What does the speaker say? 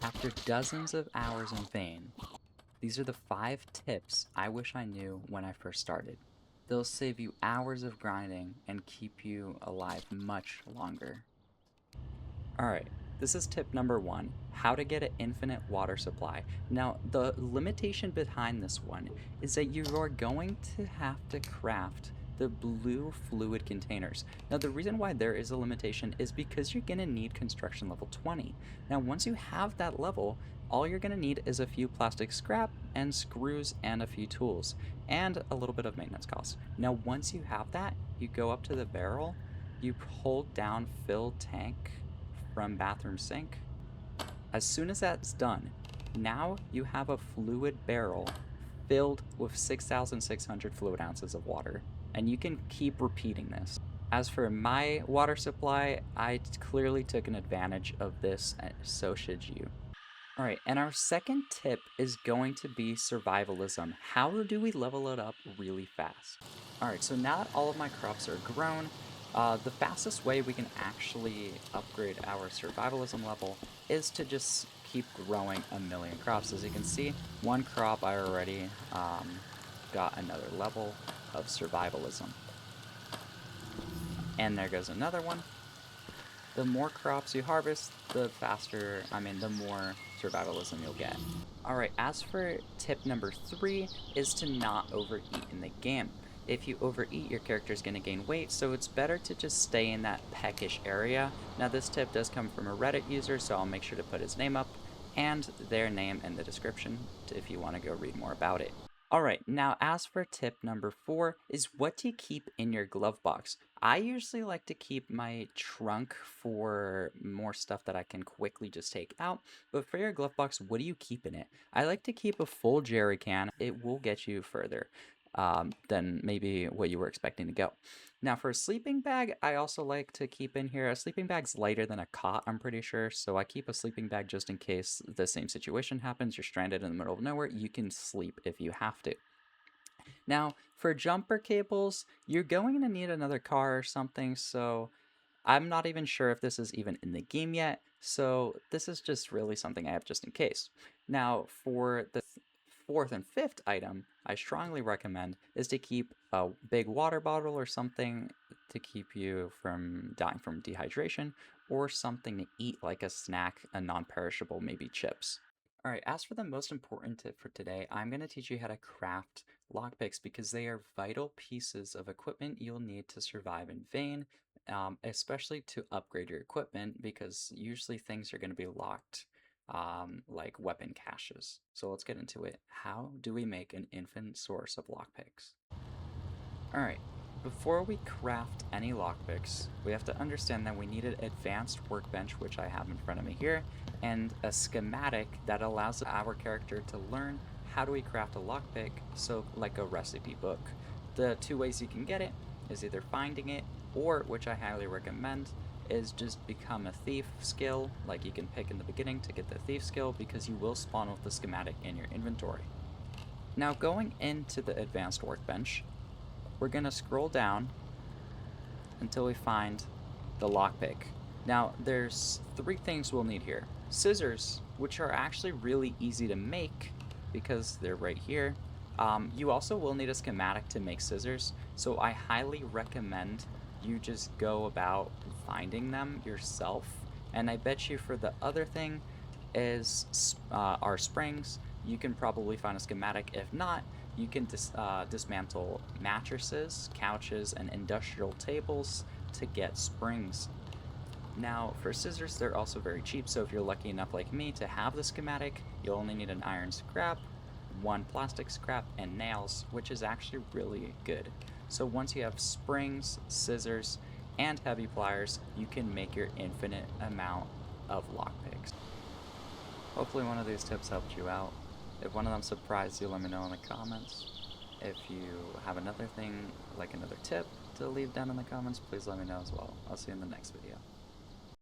After dozens of hours in vain, these are the 5 tips I wish I knew when I first started. They'll save you hours of grinding and keep you alive much longer. Alright, this is tip number 1, how to get an infinite water supply. Now, the limitation behind this one is that you are going to have to craft the blue fluid containers. Now, the reason why there is a limitation is because you're going to need construction level 20. Now, once you have that level, all you're going to need is a few plastic scrap and screws and a few tools and a little bit of maintenance costs. Now, once you have that, you go up to the barrel, you hold down fill tank from bathroom sink. As soon as that's done, now you have a fluid barrel filled with 6,600 fluid ounces of water, and you can keep repeating this. As for my water supply, I clearly took an advantage of this, and so should you. All right, and our second tip is going to be survivalism. How do we level it up really fast? All right, so now that all of my crops are grown, the fastest way we can actually upgrade our survivalism level is to just keep growing a million crops. As you can see, one crop I already got another level of survivalism. And there goes another one. The more crops you harvest, the more survivalism you'll get. Alright, as for tip number 3 is to not overeat in the game. If you overeat, your character is going to gain weight, so it's better to just stay in that peckish area. Now this tip does come from a Reddit user, so I'll make sure to put his name up and their name in the description if you want to go read more about it. Alright, now as for tip number 4 is what to keep in your glove box. I usually like to keep my trunk for more stuff that I can quickly just take out, but for your glove box, what do you keep in it? I like to keep a full jerry can. It will get you further than maybe what you were expecting to go. Now for a sleeping bag, I also like to keep in here. A sleeping bag's lighter than a cot, I'm pretty sure, so I keep a sleeping bag just in case the same situation happens. You're stranded in the middle of nowhere, you can sleep if you have to. Now, for jumper cables, you're going to need another car or something, so I'm not even sure if this is even in the game yet, so this is just really something I have just in case. Now, for the fourth and fifth item, I strongly recommend is to keep a big water bottle or something to keep you from dying from dehydration, or something to eat like a snack, a non-perishable, maybe chips. All right, as for the most important tip for today, I'm going to teach you how to craft lockpicks because they are vital pieces of equipment you'll need to survive in vain, especially to upgrade your equipment because usually things are going to be locked like weapon caches. So let's get into it. How do we make an infinite source of lockpicks? All right, before we craft any lockpicks, we have to understand that we need an advanced workbench, which I have in front of me here, and a schematic that allows our character to learn how do we craft a lockpick, so like a recipe book. The two ways you can get it is either finding it, or, which I highly recommend, is just become a thief skill, like you can pick in the beginning to get the thief skill because you will spawn with the schematic in your inventory. Now going into the advanced workbench, we're gonna scroll down until we find the lockpick. Now, there's 3 things we'll need here. Scissors, which are actually really easy to make because they're right here. You also will need a schematic to make scissors, so I highly recommend you just go about finding them yourself. And I bet you for the other thing is our springs. You can probably find a schematic. If not, you can dismantle mattresses, couches, and industrial tables to get springs. Now, for scissors, they're also very cheap, so if you're lucky enough like me to have the schematic, you'll only need an iron scrap, 1 plastic scrap, and nails, which is actually really good. So once you have springs, scissors, and heavy pliers, you can make your infinite amount of lockpicks. Hopefully one of these tips helped you out. If one of them surprised you, let me know in the comments. If you have another thing, like another tip to leave down in the comments, please let me know as well. I'll see you in the next video.